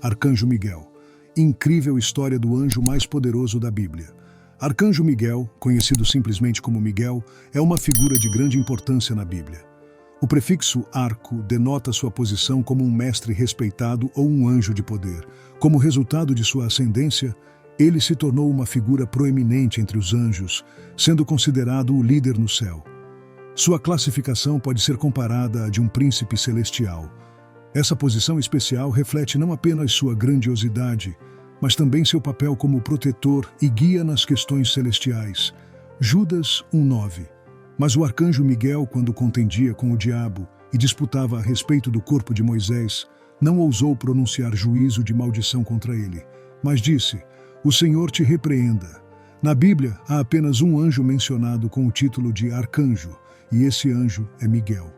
Arcanjo Miguel. Incrível história do anjo mais poderoso da Bíblia. Arcanjo Miguel, conhecido simplesmente como Miguel, é uma figura de grande importância na Bíblia. O prefixo arco denota sua posição como um mestre respeitado ou um anjo de poder. Como resultado de sua ascendência, ele se tornou uma figura proeminente entre os anjos, sendo considerado o líder no céu. Sua classificação pode ser comparada à de um príncipe celestial. Essa posição especial reflete não apenas sua grandiosidade, mas também seu papel como protetor e guia nas questões celestiais. Judas 1:9. Mas o arcanjo Miguel, quando contendia com o diabo e disputava a respeito do corpo de Moisés, não ousou pronunciar juízo de maldição contra ele, mas disse: "O Senhor te repreenda." Na Bíblia, há apenas um anjo mencionado com o título de arcanjo, e esse anjo é Miguel.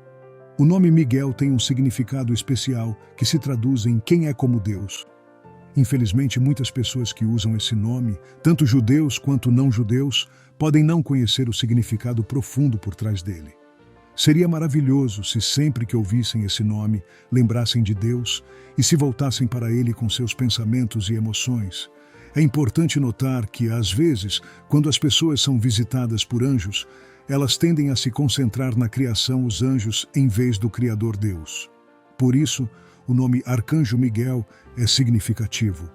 O nome Miguel tem um significado especial que se traduz em quem é como Deus. Infelizmente, muitas pessoas que usam esse nome, tanto judeus quanto não judeus, podem não conhecer o significado profundo por trás dele. Seria maravilhoso se sempre que ouvissem esse nome, lembrassem de Deus e se voltassem para ele com seus pensamentos e emoções. É importante notar que, às vezes, quando as pessoas são visitadas por anjos, elas tendem a se concentrar na criação os anjos em vez do Criador Deus. Por isso, o nome Arcanjo Miguel é significativo,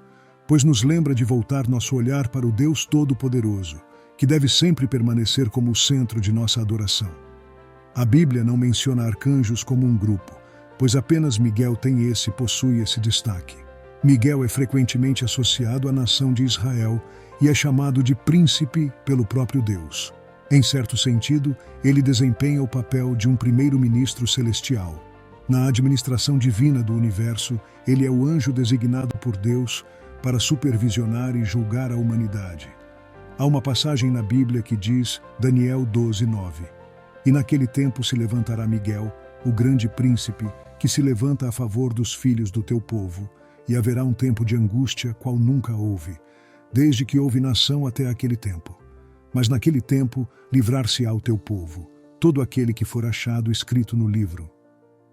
pois nos lembra de voltar nosso olhar para o Deus Todo-Poderoso, que deve sempre permanecer como o centro de nossa adoração. A Bíblia não menciona arcanjos como um grupo, pois apenas Miguel possui esse destaque. Miguel é frequentemente associado à nação de Israel e é chamado de príncipe pelo próprio Deus. Em certo sentido, ele desempenha o papel de um primeiro-ministro celestial. Na administração divina do universo, ele é o anjo designado por Deus para supervisionar e julgar a humanidade. Há uma passagem na Bíblia que diz, Daniel 12:9, "E naquele tempo se levantará Miguel, o grande príncipe, que se levanta a favor dos filhos do teu povo, e haverá um tempo de angústia, qual nunca houve, desde que houve nação até aquele tempo. Mas naquele tempo livrar-se-á o teu povo, todo aquele que for achado escrito no livro.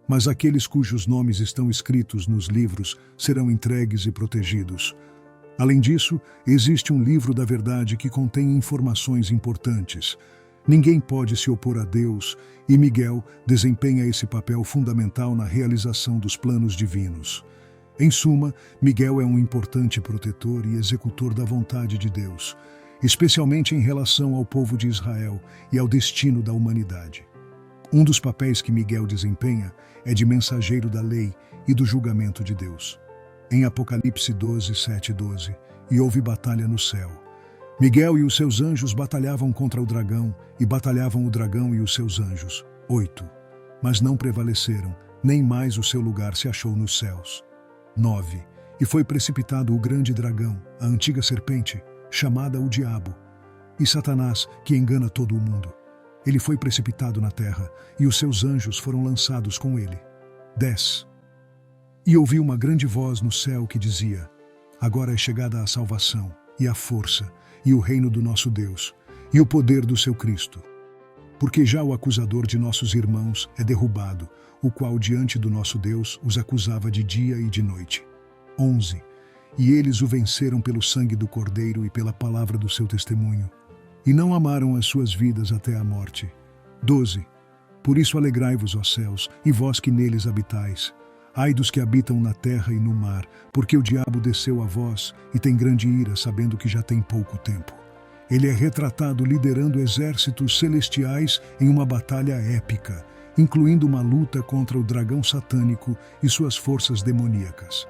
Mas aqueles cujos nomes estão escritos nos livros serão entregues e protegidos. Além disso, existe um livro da verdade que contém informações importantes. Ninguém pode se opor a Deus, e Miguel desempenha esse papel fundamental na realização dos planos divinos. Em suma, Miguel é um importante protetor e executor da vontade de Deus, especialmente em relação ao povo de Israel e ao destino da humanidade. Um dos papéis que Miguel desempenha é de mensageiro da lei e do julgamento de Deus. Em Apocalipse 12:7-12, "E houve batalha no céu. Miguel e os seus anjos batalhavam contra o dragão, e batalhavam o dragão e os seus anjos. 8. Mas não prevaleceram, nem mais o seu lugar se achou nos céus. 9. E foi precipitado o grande dragão, a antiga serpente, chamada o Diabo, e Satanás, que engana todo o mundo. Ele foi precipitado na terra, e os seus anjos foram lançados com ele. 10. E ouvi uma grande voz no céu que dizia, Agora é chegada a salvação, e a força, e o reino do nosso Deus, e o poder do seu Cristo. Porque já o acusador de nossos irmãos é derrubado, o qual diante do nosso Deus os acusava de dia e de noite. 11. E eles o venceram pelo sangue do Cordeiro e pela palavra do seu testemunho, e não amaram as suas vidas até a morte. 12. Por isso alegrai-vos, ó céus, e vós que neles habitais. Ai dos que habitam na terra e no mar, porque o diabo desceu a vós e tem grande ira, sabendo que já tem pouco tempo. Ele é retratado liderando exércitos celestiais em uma batalha épica, incluindo uma luta contra o dragão satânico e suas forças demoníacas.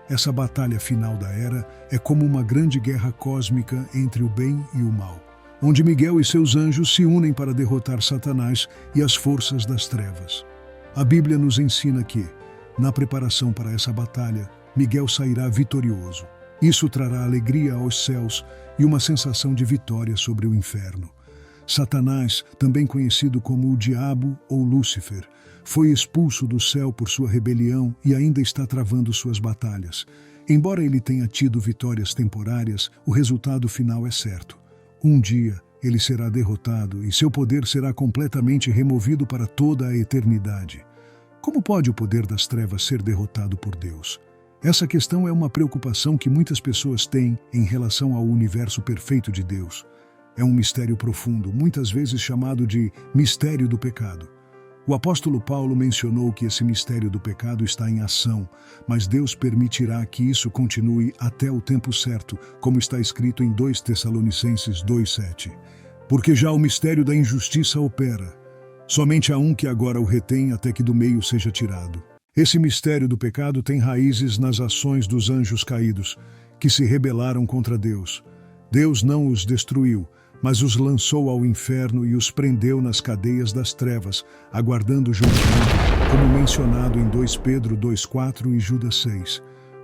Essa batalha final da era é como uma grande guerra cósmica entre o bem e o mal, onde Miguel e seus anjos se unem para derrotar Satanás e as forças das trevas. A Bíblia nos ensina que, na preparação para essa batalha, Miguel sairá vitorioso. Isso trará alegria aos céus e uma sensação de vitória sobre o inferno. Satanás, também conhecido como o Diabo ou Lúcifer, foi expulso do céu por sua rebelião e ainda está travando suas batalhas. Embora ele tenha tido vitórias temporárias, o resultado final é certo. Um dia, ele será derrotado e seu poder será completamente removido para toda a eternidade. Como pode o poder das trevas ser derrotado por Deus? Essa questão é uma preocupação que muitas pessoas têm em relação ao universo perfeito de Deus. É um mistério profundo, muitas vezes chamado de mistério do pecado. O apóstolo Paulo mencionou que esse mistério do pecado está em ação, mas Deus permitirá que isso continue até o tempo certo, como está escrito em 2 Tessalonicenses 2:7. Porque já o mistério da injustiça opera. Somente há um que agora o retém até que do meio seja tirado. Esse mistério do pecado tem raízes nas ações dos anjos caídos, que se rebelaram contra Deus. Deus não os destruiu, mas os lançou ao inferno e os prendeu nas cadeias das trevas, aguardando o julgamento, como mencionado em 2 Pedro 2:4 e Judas 6.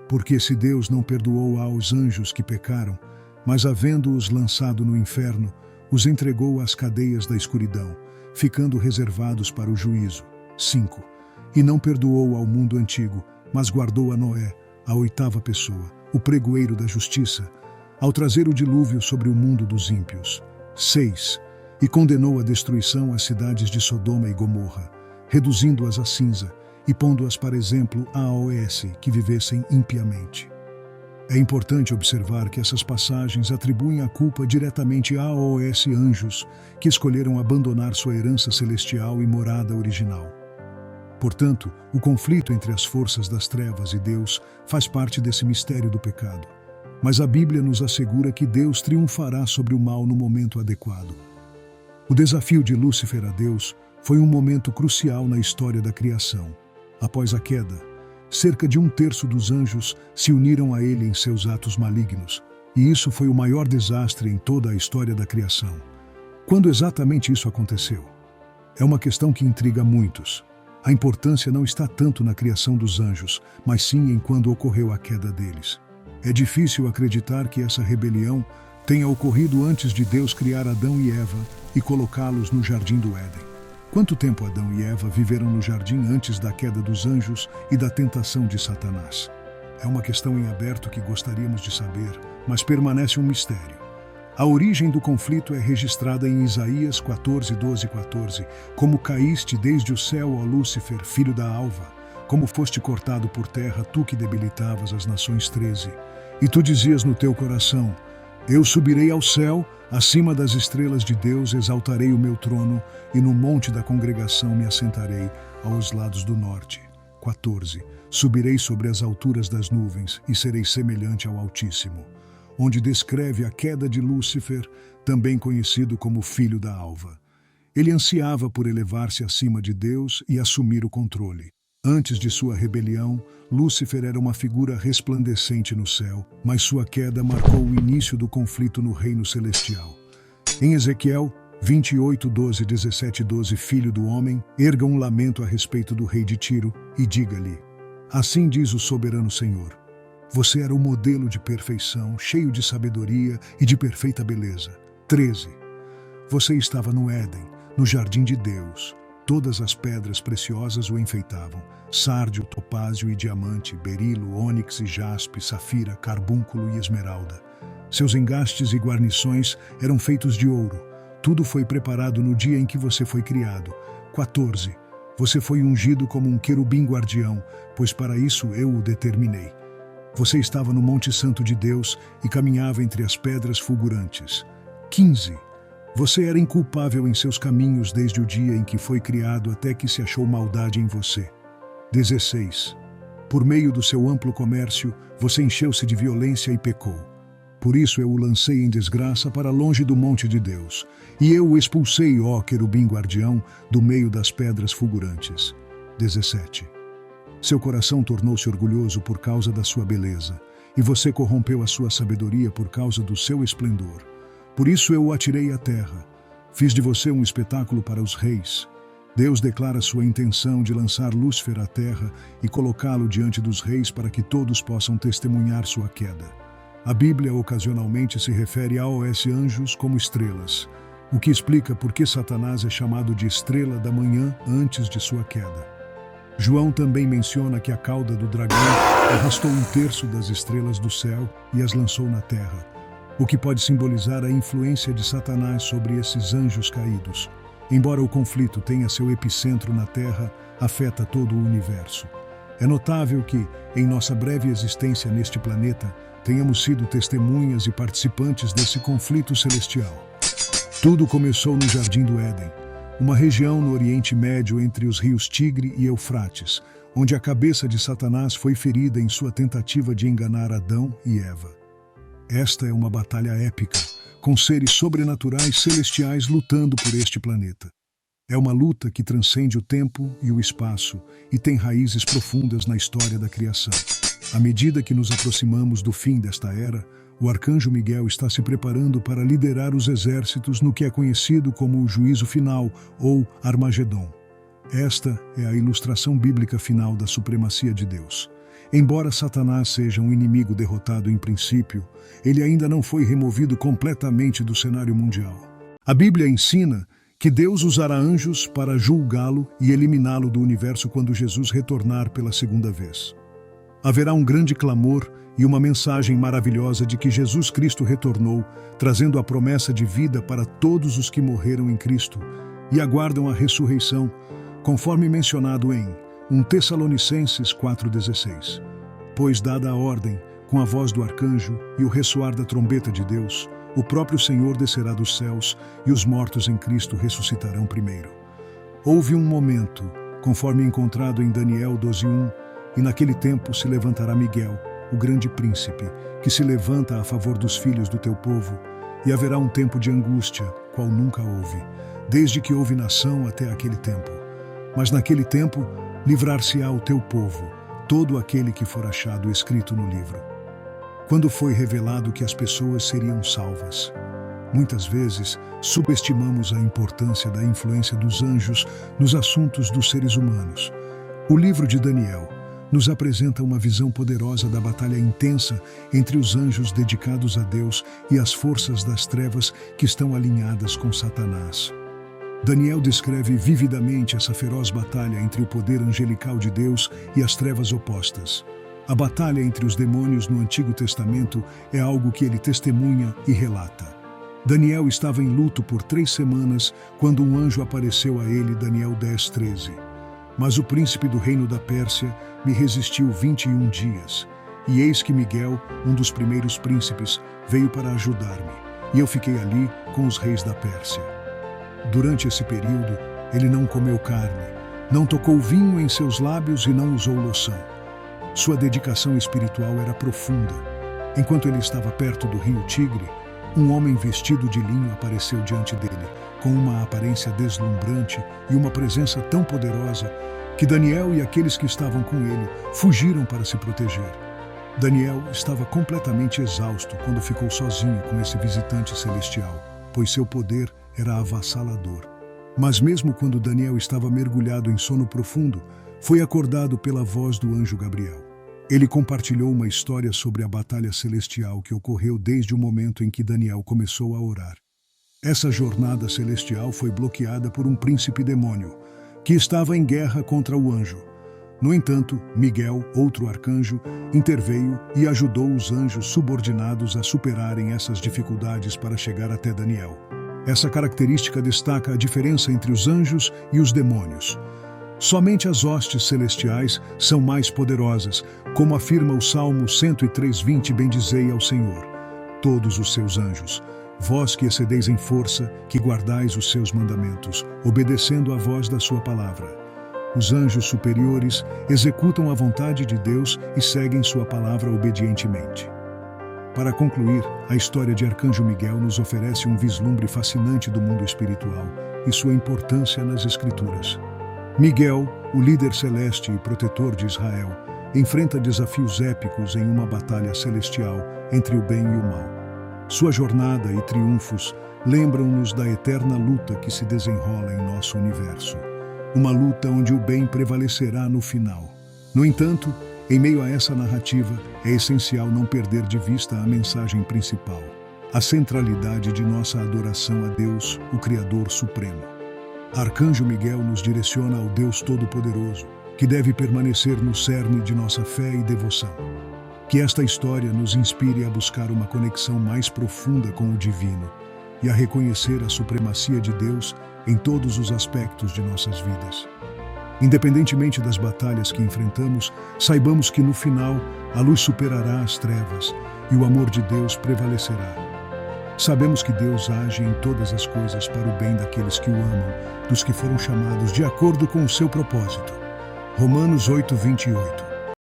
Porque se Deus não perdoou aos anjos que pecaram, mas havendo-os lançado no inferno, os entregou às cadeias da escuridão, ficando reservados para o juízo. 5. E não perdoou ao mundo antigo, mas guardou a Noé, a 8ª pessoa, o pregoeiro da justiça, ao trazer o dilúvio sobre o mundo dos ímpios. 6. E condenou à destruição as cidades de Sodoma e Gomorra, reduzindo-as a cinza e pondo-as para exemplo a AOS, que vivessem impiamente. É importante observar que essas passagens atribuem a culpa diretamente a AOS anjos, que escolheram abandonar sua herança celestial e morada original. Portanto, o conflito entre as forças das trevas e Deus faz parte desse mistério do pecado. Mas a Bíblia nos assegura que Deus triunfará sobre o mal no momento adequado. O desafio de Lúcifer a Deus foi um momento crucial na história da criação. Após a queda, cerca de 1/3 dos anjos se uniram a ele em seus atos malignos, e isso foi o maior desastre em toda a história da criação. Quando exatamente isso aconteceu? É uma questão que intriga muitos. A importância não está tanto na criação dos anjos, mas sim em quando ocorreu a queda deles. É difícil acreditar que essa rebelião tenha ocorrido antes de Deus criar Adão e Eva e colocá-los no jardim do Éden. Quanto tempo Adão e Eva viveram no jardim antes da queda dos anjos e da tentação de Satanás? É uma questão em aberto que gostaríamos de saber, mas permanece um mistério. A origem do conflito é registrada em Isaías 14:12-14, como caíste desde o céu, ó Lúcifer, filho da alva, como foste cortado por terra, tu que debilitavas as nações. 13. E tu dizias no teu coração, eu subirei ao céu, acima das estrelas de Deus exaltarei o meu trono, e no monte da congregação me assentarei, aos lados do norte. 14. Subirei sobre as alturas das nuvens, e serei semelhante ao Altíssimo, onde descreve a queda de Lúcifer, também conhecido como filho da alva. Ele ansiava por elevar-se acima de Deus e assumir o controle. Antes de sua rebelião, Lúcifer era uma figura resplandecente no céu, mas sua queda marcou o início do conflito no reino celestial. Em Ezequiel 28:12-17:12, filho do homem, erga um lamento a respeito do rei de Tiro e diga-lhe, assim diz o soberano Senhor, você era o modelo de perfeição, cheio de sabedoria e de perfeita beleza. 13. Você estava no Éden, no jardim de Deus. Todas as pedras preciosas o enfeitavam, sárdio, topázio e diamante, berilo, ônix e jaspe, safira, carbúnculo e esmeralda. Seus engastes e guarnições eram feitos de ouro. Tudo foi preparado no dia em que você foi criado. 14. Você foi ungido como um querubim guardião, pois para isso eu o determinei. Você estava no Monte Santo de Deus e caminhava entre as pedras fulgurantes. 15. Você era inculpável em seus caminhos desde o dia em que foi criado até que se achou maldade em você. 16. Por meio do seu amplo comércio, você encheu-se de violência e pecou. Por isso eu o lancei em desgraça para longe do monte de Deus, e eu o expulsei, ó querubim guardião, do meio das pedras fulgurantes. 17. Seu coração tornou-se orgulhoso por causa da sua beleza, e você corrompeu a sua sabedoria por causa do seu esplendor. Por isso eu o atirei à terra. Fiz de você um espetáculo para os reis. Deus declara sua intenção de lançar Lúcifer à terra e colocá-lo diante dos reis para que todos possam testemunhar sua queda. A Bíblia ocasionalmente se refere a AOS anjos como estrelas, o que explica por que Satanás é chamado de estrela da manhã antes de sua queda. João também menciona que a cauda do dragão arrastou 1/3 das estrelas do céu e as lançou na terra, o que pode simbolizar a influência de Satanás sobre esses anjos caídos. Embora o conflito tenha seu epicentro na terra, afeta todo o universo. É notável que, em nossa breve existência neste planeta, tenhamos sido testemunhas e participantes desse conflito celestial. Tudo começou no Jardim do Éden, uma região no Oriente Médio entre os rios Tigre e Eufrates, onde a cabeça de Satanás foi ferida em sua tentativa de enganar Adão e Eva. Esta é uma batalha épica, com seres sobrenaturais celestiais lutando por este planeta. É uma luta que transcende o tempo e o espaço e tem raízes profundas na história da criação. À medida que nos aproximamos do fim desta era, o arcanjo Miguel está se preparando para liderar os exércitos no que é conhecido como o juízo final ou Armagedon. Esta é a ilustração bíblica final da supremacia de Deus. Embora Satanás seja um inimigo derrotado em princípio, ele ainda não foi removido completamente do cenário mundial. A Bíblia ensina que Deus usará anjos para julgá-lo e eliminá-lo do universo quando Jesus retornar pela segunda vez. Haverá um grande clamor e uma mensagem maravilhosa de que Jesus Cristo retornou, trazendo a promessa de vida para todos os que morreram em Cristo e aguardam a ressurreição, conforme mencionado em 1 Tessalonicenses 4,16. Pois, dada a ordem, com a voz do arcanjo e o ressoar da trombeta de Deus, o próprio Senhor descerá dos céus e os mortos em Cristo ressuscitarão primeiro. Houve um momento, conforme encontrado em Daniel 12:1, e naquele tempo se levantará Miguel, o grande príncipe, que se levanta a favor dos filhos do teu povo, e haverá um tempo de angústia, qual nunca houve, desde que houve nação até aquele tempo. Mas naquele tempo livrar-se-á o teu povo, todo aquele que for achado escrito no livro. Quando foi revelado que as pessoas seriam salvas. Muitas vezes subestimamos a importância da influência dos anjos nos assuntos dos seres humanos. O livro de Daniel nos apresenta uma visão poderosa da batalha intensa entre os anjos dedicados a Deus e as forças das trevas que estão alinhadas com Satanás. Daniel descreve vividamente essa feroz batalha entre o poder angelical de Deus e as trevas opostas. A batalha entre os demônios no Antigo Testamento é algo que ele testemunha e relata. Daniel estava em luto por 3 semanas quando um anjo apareceu a ele, Daniel 10:13. Mas o príncipe do reino da Pérsia me resistiu 21 dias. E eis que Miguel, um dos primeiros príncipes, veio para ajudar-me. E eu fiquei ali com os reis da Pérsia. Durante esse período, ele não comeu carne, não tocou vinho em seus lábios e não usou loção. Sua dedicação espiritual era profunda. Enquanto ele estava perto do rio Tigre, um homem vestido de linho apareceu diante dele, com uma aparência deslumbrante e uma presença tão poderosa que Daniel e aqueles que estavam com ele fugiram para se proteger. Daniel estava completamente exausto quando ficou sozinho com esse visitante celestial, pois seu poder era avassalador. Mas mesmo quando Daniel estava mergulhado em sono profundo, foi acordado pela voz do anjo Gabriel. Ele compartilhou uma história sobre a batalha celestial que ocorreu desde o momento em que Daniel começou a orar. Essa jornada celestial foi bloqueada por um príncipe demônio, que estava em guerra contra o anjo. No entanto, Miguel, outro arcanjo, interveio e ajudou os anjos subordinados a superarem essas dificuldades para chegar até Daniel. Essa característica destaca a diferença entre os anjos e os demônios. Somente as hostes celestiais são mais poderosas, como afirma o Salmo 103:20, bendizei ao Senhor, todos os seus anjos, vós que excedeis em força, que guardais os seus mandamentos, obedecendo à voz da sua palavra. Os anjos superiores executam a vontade de Deus e seguem sua palavra obedientemente. Para concluir, a história de Arcanjo Miguel nos oferece um vislumbre fascinante do mundo espiritual e sua importância nas Escrituras. Miguel, o líder celeste e protetor de Israel, enfrenta desafios épicos em uma batalha celestial entre o bem e o mal. Sua jornada e triunfos lembram-nos da eterna luta que se desenrola em nosso universo. Uma luta onde o bem prevalecerá no final. No entanto, em meio a essa narrativa, é essencial não perder de vista a mensagem principal, a centralidade de nossa adoração a Deus, o Criador Supremo. Arcanjo Miguel nos direciona ao Deus Todo-Poderoso, que deve permanecer no cerne de nossa fé e devoção. Que esta história nos inspire a buscar uma conexão mais profunda com o divino e a reconhecer a supremacia de Deus em todos os aspectos de nossas vidas. Independentemente das batalhas que enfrentamos, saibamos que no final a luz superará as trevas e o amor de Deus prevalecerá. Sabemos que Deus age em todas as coisas para o bem daqueles que o amam, dos que foram chamados de acordo com o seu propósito. Romanos 8:28.